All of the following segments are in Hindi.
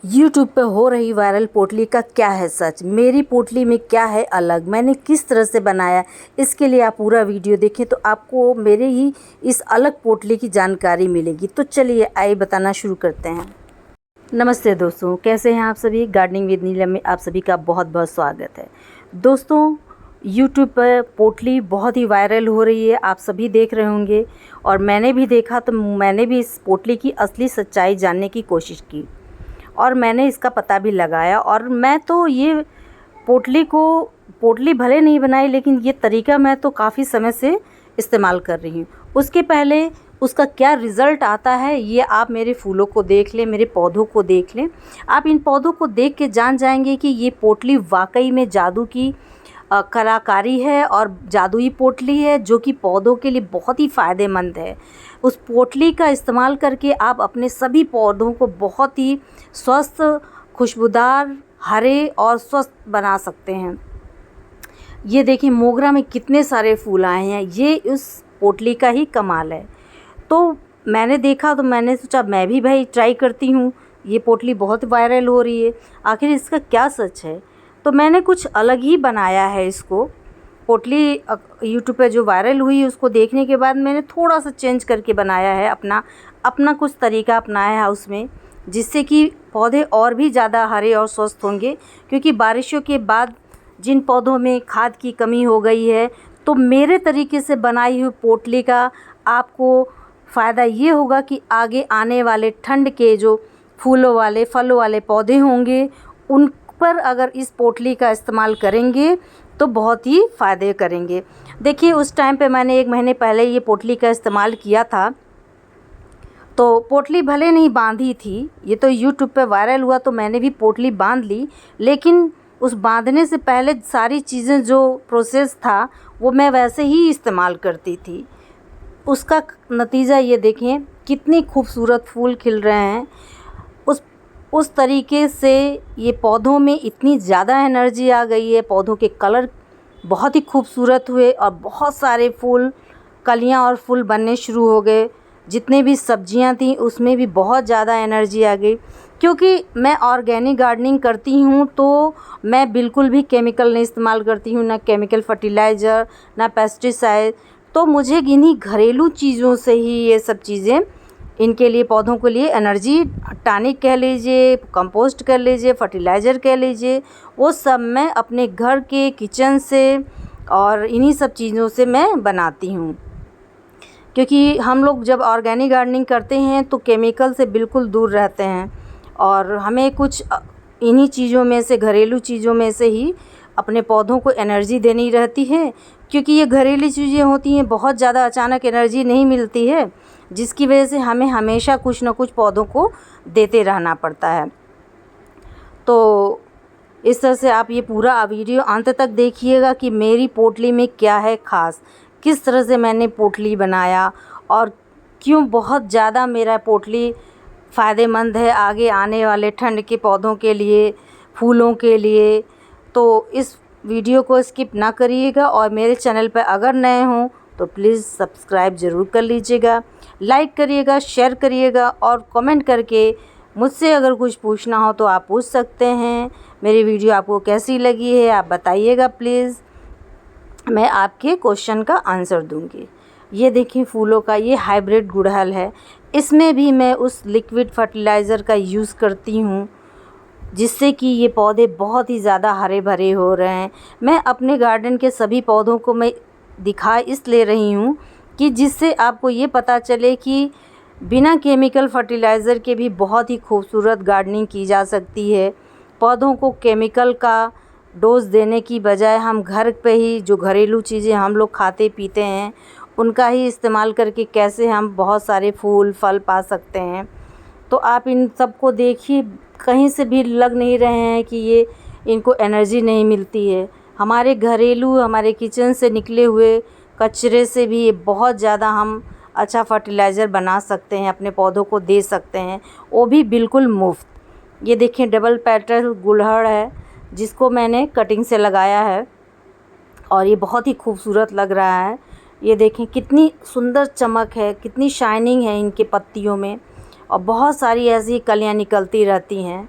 यूट्यूब पे हो रही वायरल पोटली का क्या है सच, मेरी पोटली में क्या है अलग, मैंने किस तरह से बनाया, इसके लिए आप पूरा वीडियो देखें तो आपको मेरे ही इस अलग पोटली की जानकारी मिलेगी। तो चलिए आइए बताना शुरू करते हैं। नमस्ते दोस्तों, कैसे हैं आप सभी। गार्डनिंग विद नीलम में आप सभी का बहुत बहुत स्वागत है। दोस्तों, यूट्यूब पर पोटली बहुत ही वायरल हो रही है, आप सभी देख रहे होंगे और मैंने भी देखा तो मैंने भी इस पोटली की असली सच्चाई जानने की कोशिश की और मैंने इसका पता भी लगाया। और मैं तो ये पोटली भले नहीं बनाई, लेकिन ये तरीका मैं तो काफ़ी समय से इस्तेमाल कर रही हूँ। उसके पहले उसका क्या रिज़ल्ट आता है ये आप मेरे फूलों को देख लें, मेरे पौधों को देख लें। आप इन पौधों को देख के जान जाएंगे कि ये पोटली वाकई में जादू की कलाकारी है और जादुई पोटली है, जो कि पौधों के लिए बहुत ही फ़ायदेमंद है। उस पोटली का इस्तेमाल करके आप अपने सभी पौधों को बहुत ही स्वस्थ, खुशबूदार, हरे और स्वस्थ बना सकते हैं। ये देखिए मोगरा में कितने सारे फूल आए हैं, ये उस पोटली का ही कमाल है। तो मैंने देखा तो मैंने सोचा मैं भी भाई ट्राई करती हूँ। ये पोटली बहुत वायरल हो रही है, आखिर इसका क्या सच है। तो मैंने कुछ अलग ही बनाया है इसको। पोटली यूट्यूब पे जो वायरल हुई उसको देखने के बाद मैंने थोड़ा सा चेंज करके बनाया है, अपना कुछ तरीका अपनाया है उसमें, जिससे कि पौधे और भी ज़्यादा हरे और स्वस्थ होंगे। क्योंकि बारिशों के बाद जिन पौधों में खाद की कमी हो गई है, तो मेरे तरीके से बनाई हुई पोटली का आपको फ़ायदा ये होगा कि आगे आने वाले ठंड के जो फूलों वाले फलों वाले पौधे होंगे, उन पर अगर इस पोटली का इस्तेमाल करेंगे तो बहुत ही फ़ायदे करेंगे। देखिए उस टाइम पे मैंने 1 महीने पहले ये पोटली का इस्तेमाल किया था, तो पोटली भले नहीं बांधी थी, ये तो यूट्यूब पे वायरल हुआ तो मैंने भी पोटली बांध ली, लेकिन उस बांधने से पहले सारी चीज़ें जो प्रोसेस था वो मैं वैसे ही इस्तेमाल करती थी। उसका नतीजा ये देखें, कितनी खूबसूरत फूल खिल रहे हैं। उस तरीके से ये पौधों में इतनी ज़्यादा एनर्जी आ गई है, पौधों के कलर बहुत ही खूबसूरत हुए और बहुत सारे फूल, कलियां और फूल बनने शुरू हो गए। जितने भी सब्जियां थी उसमें भी बहुत ज़्यादा एनर्जी आ गई। क्योंकि मैं ऑर्गेनिक गार्डनिंग करती हूँ तो मैं बिल्कुल भी केमिकल नहीं इस्तेमाल करती हूँ, ना केमिकल फर्टिलाइज़र, ना पेस्टिसाइड। तो मुझे इन्हीं घरेलू चीज़ों से ही ये सब चीज़ें इनके लिए, पौधों के लिए एनर्जी टॉनिक कह लीजिए, कंपोस्ट कह लीजिए, फर्टिलाइज़र कह लीजिए, वो सब मैं अपने घर के किचन से और इन्हीं सब चीज़ों से मैं बनाती हूँ। क्योंकि हम लोग जब ऑर्गेनिक गार्डनिंग करते हैं तो केमिकल से बिल्कुल दूर रहते हैं और हमें कुछ इन्हीं चीज़ों में से, घरेलू चीज़ों में से ही अपने पौधों को एनर्जी देनी रहती है। क्योंकि ये घरेलू चीज़ें होती हैं, बहुत ज़्यादा अचानक एनर्जी नहीं मिलती है, जिसकी वजह से हमें हमेशा कुछ ना कुछ पौधों को देते रहना पड़ता है। तो इस तरह से आप ये पूरा वीडियो अंत तक देखिएगा कि मेरी पोटली में क्या है ख़ास, किस तरह से मैंने पोटली बनाया और क्यों बहुत ज़्यादा मेरा पोटली फ़ायदेमंद है आगे आने वाले ठंड के पौधों के लिए, फूलों के लिए। तो इस वीडियो को स्किप ना करिएगा और मेरे चैनल पर अगर नए हों तो प्लीज़ सब्सक्राइब ज़रूर कर लीजिएगा, लाइक करिएगा, शेयर करिएगा और कमेंट करके मुझसे अगर कुछ पूछना हो तो आप पूछ सकते हैं। मेरी वीडियो आपको कैसी लगी है आप बताइएगा प्लीज़, मैं आपके क्वेश्चन का आंसर दूंगी। ये देखिए फूलों का ये हाइब्रिड गुड़हल है, इसमें भी मैं उस लिक्विड फर्टिलाइज़र का यूज़ करती हूँ, जिससे कि ये पौधे बहुत ही ज़्यादा हरे भरे हो रहे हैं। मैं अपने गार्डन के सभी पौधों को मैं दिखा इसलिए रही हूँ कि जिससे आपको ये पता चले कि बिना केमिकल फर्टिलाइज़र के भी बहुत ही खूबसूरत गार्डनिंग की जा सकती है। पौधों को केमिकल का डोज़ देने की बजाय हम घर पे ही जो घरेलू चीज़ें हम लोग खाते पीते हैं उनका ही इस्तेमाल करके कैसे हम बहुत सारे फूल फल पा सकते हैं। तो आप इन सब को देखिए, कहीं से भी लग नहीं रहे हैं कि ये इनको एनर्जी नहीं मिलती है। हमारे घरेलू, हमारे किचन से निकले हुए कचरे से भी ये बहुत ज़्यादा हम अच्छा फर्टिलाइज़र बना सकते हैं, अपने पौधों को दे सकते हैं, वो भी बिल्कुल मुफ्त। ये देखिए डबल पेटल गुड़हल है, जिसको मैंने कटिंग से लगाया है और ये बहुत ही खूबसूरत लग रहा है। ये देखें कितनी सुंदर चमक है, कितनी शाइनिंग है इनके पत्तियों में और बहुत सारी ऐसी कलियां निकलती रहती हैं।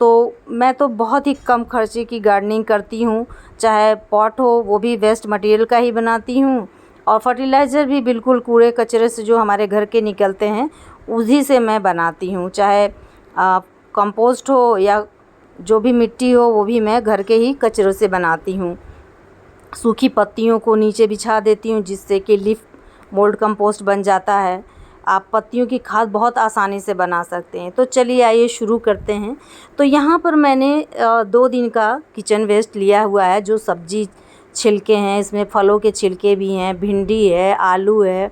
तो मैं तो बहुत ही कम खर्चे की गार्डनिंग करती हूँ। चाहे पॉट हो वो भी वेस्ट मटेरियल का ही बनाती हूँ, और फर्टिलाइज़र भी बिल्कुल कूड़े कचरे से जो हमारे घर के निकलते हैं उसी से मैं बनाती हूँ। चाहे कंपोस्ट हो या जो भी मिट्टी हो वो भी मैं घर के ही कचरों से बनाती हूँ। सूखी पत्तियों को नीचे बिछा देती हूँ जिससे कि लीफ मोल्ड कंपोस्ट बन जाता है। आप पत्तियों की खाद बहुत आसानी से बना सकते हैं। तो चलिए आइए शुरू करते हैं। तो यहाँ पर मैंने 2 दिन का किचन वेस्ट लिया हुआ है। जो सब्जी छिलके हैं, इसमें फलों के छिलके भी हैं, भिंडी है, आलू है।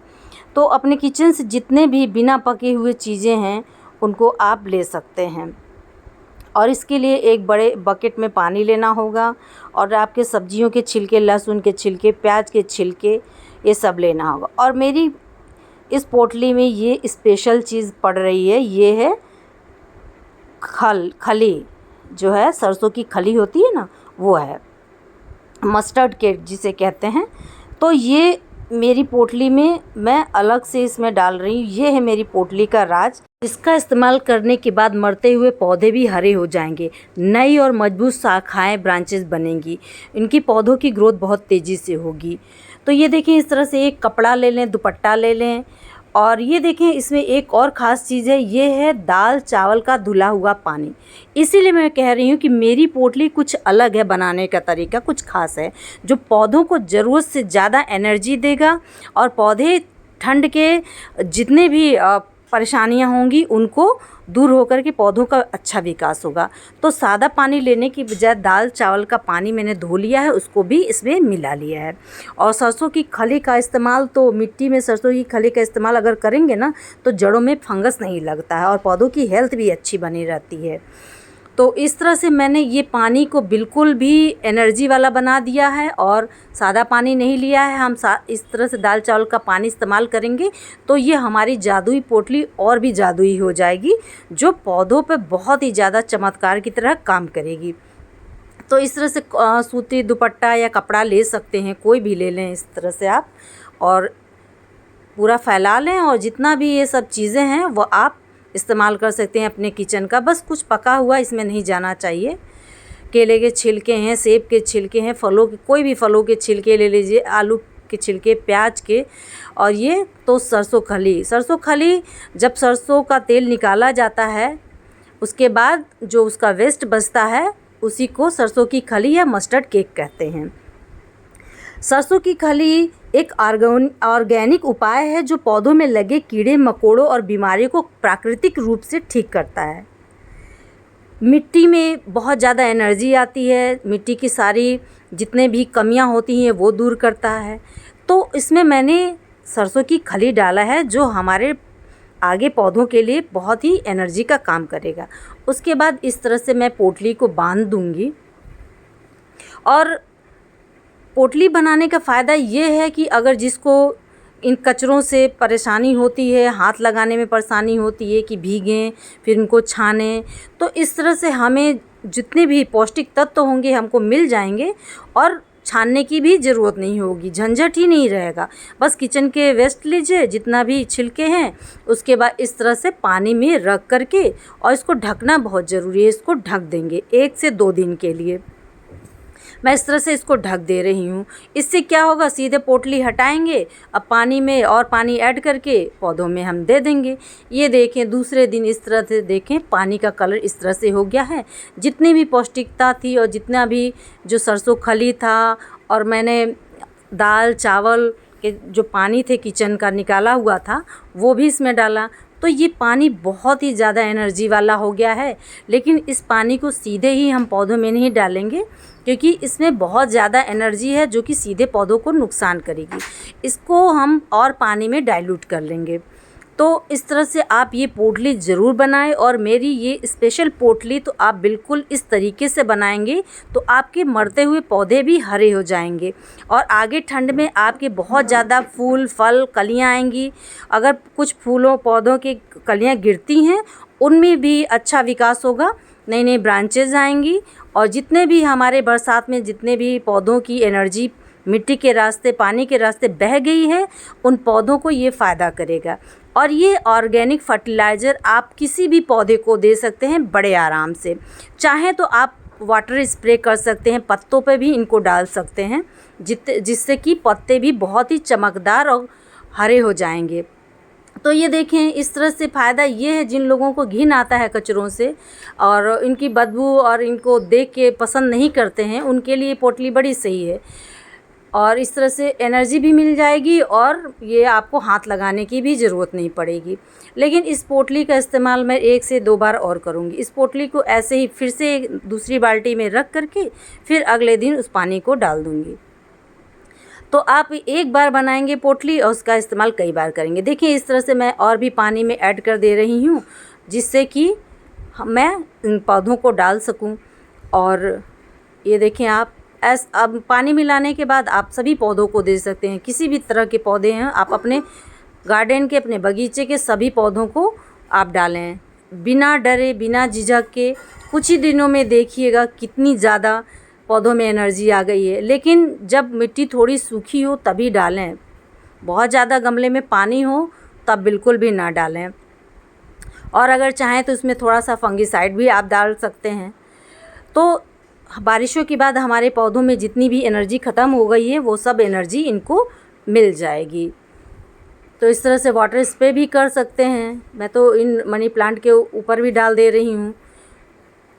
तो अपने किचन से जितने भी बिना पके हुए चीज़ें हैं उनको आप ले सकते हैं। और इसके लिए एक बड़े बकेट में पानी लेना होगा, और आपके सब्जियों के छिलके, लहसुन के छिलके, प्याज के छिलके, ये सब लेना होगा। और मेरी इस पोटली में ये स्पेशल चीज़ पड़ रही है, ये है खली, जो है सरसों की खली होती है ना, वो है मस्टर्ड केक जिसे कहते हैं। तो ये मेरी पोटली में मैं अलग से इसमें डाल रही हूँ। ये है मेरी पोटली का राज। इसका इस्तेमाल करने के बाद मरते हुए पौधे भी हरे हो जाएंगे, नई और मजबूत शाखाएं, ब्रांचेस बनेंगी, इनकी पौधों की ग्रोथ बहुत तेज़ी से होगी। तो ये देखें, इस तरह से एक कपड़ा ले लें, दुपट्टा ले लें, और ये देखें इसमें एक और ख़ास चीज़ है, ये है दाल चावल का धुला हुआ पानी। इसीलिए मैं कह रही हूँ कि मेरी पोटली कुछ अलग है, बनाने का तरीका कुछ ख़ास है, जो पौधों को ज़रूरत से ज़्यादा एनर्जी देगा, और पौधे ठंड के जितने भी परेशानियाँ होंगी उनको दूर होकर के पौधों का अच्छा विकास होगा। तो सादा पानी लेने की बजाय दाल चावल का पानी मैंने धो लिया है, उसको भी इसमें मिला लिया है। और सरसों की खली का इस्तेमाल, तो मिट्टी में सरसों की खली का इस्तेमाल अगर करेंगे ना तो जड़ों में फंगस नहीं लगता है और पौधों की हेल्थ भी अच्छी बनी रहती है। तो इस तरह से मैंने ये पानी को बिल्कुल भी एनर्जी वाला बना दिया है, और सादा पानी नहीं लिया है। हम इस तरह से दाल चावल का पानी इस्तेमाल करेंगे तो ये हमारी जादुई पोटली और भी जादुई हो जाएगी, जो पौधों पे बहुत ही ज़्यादा चमत्कार की तरह काम करेगी। तो इस तरह से सूती दुपट्टा या कपड़ा ले सकते हैं, कोई भी ले लें इस तरह से आप, और पूरा फैला लें, और जितना भी ये सब चीज़ें हैं वो आप इस्तेमाल कर सकते हैं अपने किचन का। बस कुछ पका हुआ इसमें नहीं जाना चाहिए। केले के छिलके हैं, सेब के छिलके हैं, फलों के, कोई भी फलों के छिलके ले लीजिए, आलू के छिलके, प्याज के, और ये तो सरसों खली जब सरसों का तेल निकाला जाता है उसके बाद जो उसका वेस्ट बचता है उसी को सरसों की खली या मस्टर्ड केक कहते हैं। सरसों की खली एक ऑर्गेनिक उपाय है जो पौधों में लगे कीड़े मकोड़ों और बीमारियों को प्राकृतिक रूप से ठीक करता है। मिट्टी में बहुत ज़्यादा एनर्जी आती है, मिट्टी की सारी जितने भी कमियां होती हैं वो दूर करता है। तो इसमें मैंने सरसों की खली डाला है जो हमारे आगे पौधों के लिए बहुत ही एनर्जी का काम करेगा। उसके बाद इस तरह से मैं पोटली को बांध दूंगी। और पोटली बनाने का फ़ायदा ये है कि अगर जिसको इन कचरों से परेशानी होती है, हाथ लगाने में परेशानी होती है कि भीगें फिर उनको छानें, तो इस तरह से हमें जितने भी पौष्टिक तत्व होंगे हमको मिल जाएंगे, और छानने की भी ज़रूरत नहीं होगी, झंझट ही नहीं रहेगा। बस किचन के वेस्ट लीजिए जितना भी छिलके हैं, उसके बाद इस तरह से पानी में रख करके, और इसको ढकना बहुत ज़रूरी है, इसको ढक देंगे 1 से 2 दिन के लिए। मैं इस तरह से इसको ढक दे रही हूँ। इससे क्या होगा, सीधे पोटली हटाएंगे, अब पानी में और पानी ऐड करके पौधों में हम दे देंगे। ये देखें दूसरे दिन इस तरह से देखें पानी का कलर इस तरह से हो गया है। जितनी भी पौष्टिकता थी और जितना भी जो सरसों खली था, और मैंने दाल चावल के जो पानी थे किचन का निकाला हुआ था वो भी इसमें डाला, तो ये पानी बहुत ही ज़्यादा एनर्जी वाला हो गया है। लेकिन इस पानी को सीधे ही हम पौधों में नहीं डालेंगे, क्योंकि इसमें बहुत ज़्यादा एनर्जी है जो कि सीधे पौधों को नुकसान करेगी। इसको हम और पानी में डाइल्यूट कर लेंगे। तो इस तरह से आप ये पोटली ज़रूर बनाएं, और मेरी ये स्पेशल पोटली तो आप बिल्कुल इस तरीके से बनाएंगे तो आपके मरते हुए पौधे भी हरे हो जाएंगे, और आगे ठंड में आपके बहुत ज़्यादा फूल फल कलियां आएंगी। अगर कुछ फूलों पौधों की कलियां गिरती हैं उनमें भी अच्छा विकास होगा, नई नई ब्रांचेज आएंगी, और जितने भी हमारे बरसात में जितने भी पौधों की एनर्जी मिट्टी के रास्ते पानी के रास्ते बह गई है उन पौधों को ये फ़ायदा करेगा। और ये ऑर्गेनिक फर्टिलाइज़र आप किसी भी पौधे को दे सकते हैं बड़े आराम से। चाहे तो आप वाटर स्प्रे कर सकते हैं, पत्तों पे भी इनको डाल सकते हैं, जिससे कि पत्ते भी बहुत ही चमकदार और हरे हो जाएंगे। तो ये देखें, इस तरह से फ़ायदा ये है, जिन लोगों को घिन आता है कचरों से और इनकी बदबू और इनको देख के पसंद नहीं करते हैं, उनके लिए पोटली बड़ी सही है। और इस तरह से एनर्जी भी मिल जाएगी और ये आपको हाथ लगाने की भी ज़रूरत नहीं पड़ेगी। लेकिन इस पोटली का इस्तेमाल मैं 1 से 2 बार और करूँगी। इस पोटली को ऐसे ही फिर से दूसरी बाल्टी में रख करके फिर अगले दिन उस पानी को डाल दूँगी। तो आप एक बार बनाएंगे पोटली और उसका इस्तेमाल कई बार करेंगे। देखिए, इस तरह से मैं और भी पानी में ऐड कर दे रही हूँ, जिससे कि मैं इन पौधों को डाल सकूँ। और ये देखें आप, अब पानी मिलाने के बाद आप सभी पौधों को दे सकते हैं। किसी भी तरह के पौधे हैं, आप अपने गार्डन के, अपने बगीचे के सभी पौधों को आप डालें, बिना डरे, बिना झिझक के। कुछ ही दिनों में देखिएगा कितनी ज़्यादा पौधों में एनर्जी आ गई है। लेकिन जब मिट्टी थोड़ी सूखी हो तभी डालें, बहुत ज़्यादा गमले में पानी हो तब बिल्कुल भी ना डालें। और अगर चाहें तो उसमें थोड़ा सा फंगिसाइड भी आप डाल सकते हैं। तो बारिशों के बाद हमारे पौधों में जितनी भी एनर्जी ख़त्म हो गई है, वो सब एनर्जी इनको मिल जाएगी। तो इस तरह से वाटर स्प्रे भी कर सकते हैं। मैं तो इन मनी प्लांट के ऊपर भी डाल दे रही हूँ।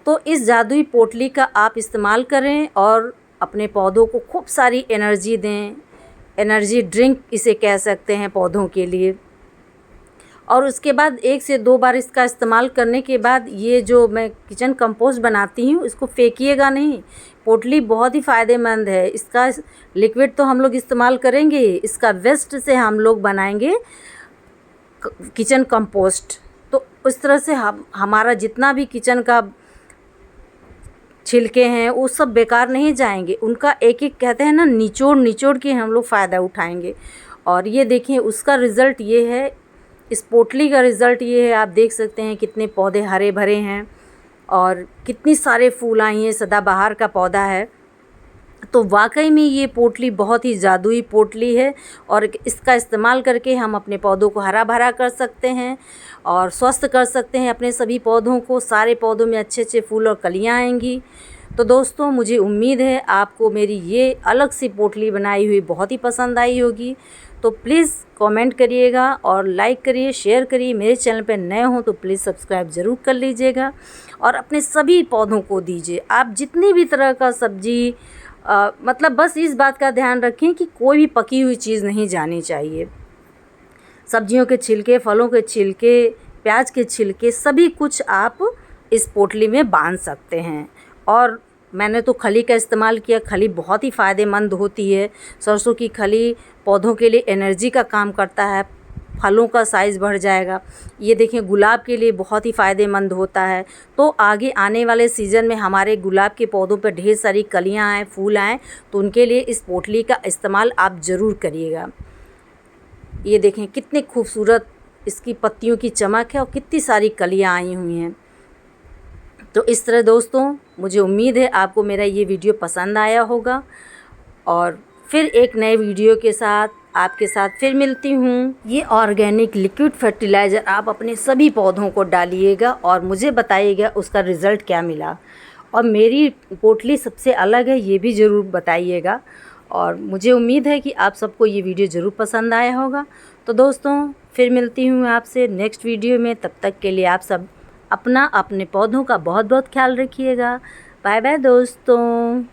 तो इस जादुई पोटली का आप इस्तेमाल करें और अपने पौधों को खूब सारी एनर्जी दें। एनर्जी ड्रिंक इसे कह सकते हैं पौधों के लिए। और उसके बाद 1 से 2 बार इसका इस्तेमाल करने के बाद ये जो मैं किचन कंपोस्ट बनाती हूँ, इसको फेंकिएगा नहीं। पोटली बहुत ही फ़ायदेमंद है। इसका लिक्विड तो हम लोग इस्तेमाल करेंगे, इसका वेस्ट से हम लोग बनाएंगे किचन कंपोस्ट। तो इस तरह से हमारा जितना भी किचन का छिलके हैं वो सब बेकार नहीं जाएंगे। उनका एक एक, कहते हैं ना, निचोड़ निचोड़ के हम लोग फ़ायदा उठाएंगे। और ये देखिए, उसका रिज़ल्ट ये है, इस पोटली का रिज़ल्ट ये है। आप देख सकते हैं कितने पौधे हरे भरे हैं और कितनी सारे फूल आई हैं। सदाबहार का पौधा है। तो वाकई में ये पोटली बहुत ही जादुई पोटली है और इसका इस्तेमाल करके हम अपने पौधों को हरा भरा कर सकते हैं और स्वस्थ कर सकते हैं अपने सभी पौधों को। सारे पौधों में अच्छे अच्छे फूल और कलियाँ आएंगी। तो दोस्तों, मुझे उम्मीद है आपको मेरी ये अलग सी पोटली बनाई हुई बहुत ही पसंद आई होगी। तो प्लीज़ कमेंट करिएगा और लाइक करिए, शेयर करिए। मेरे चैनल पर नए हों तो प्लीज़ सब्सक्राइब ज़रूर कर लीजिएगा और अपने सभी पौधों को दीजिए। आप जितनी भी तरह का सब्जी, मतलब बस इस बात का ध्यान रखें कि कोई भी पकी हुई चीज़ नहीं जानी चाहिए। सब्जियों के छिलके, फलों के छिलके, प्याज के छिलके, सभी कुछ आप इस पोटली में बांध सकते हैं। और मैंने तो खली का इस्तेमाल किया। खली बहुत ही फ़ायदेमंद होती है। सरसों की खली पौधों के लिए एनर्जी का काम करता है, फलों का साइज़ बढ़ जाएगा। ये देखें, गुलाब के लिए बहुत ही फ़ायदेमंद होता है। तो आगे आने वाले सीज़न में हमारे गुलाब के पौधों पर ढेर सारी कलियां आएँ, फूल आएँ, तो उनके लिए इस पोटली का इस्तेमाल आप ज़रूर करिएगा। ये देखें कितने खूबसूरत इसकी पत्तियों की चमक है और कितनी सारी कलियां आई हुई हैं। तो इस तरह दोस्तों, मुझे उम्मीद है आपको मेरा ये वीडियो पसंद आया होगा और फिर एक नए वीडियो के साथ आपके साथ फिर मिलती हूँ। ये ऑर्गेनिक लिक्विड फर्टिलाइज़र आप अपने सभी पौधों को डालिएगा और मुझे बताइएगा उसका रिज़ल्ट क्या मिला। और मेरी पोटली सबसे अलग है, ये भी ज़रूर बताइएगा। और मुझे उम्मीद है कि आप सबको ये वीडियो ज़रूर पसंद आया होगा। तो दोस्तों, फिर मिलती हूँ आपसे नेक्स्ट वीडियो में। तब तक के लिए आप सब अपने पौधों का बहुत बहुत ख्याल रखिएगा। बाय बाय दोस्तों।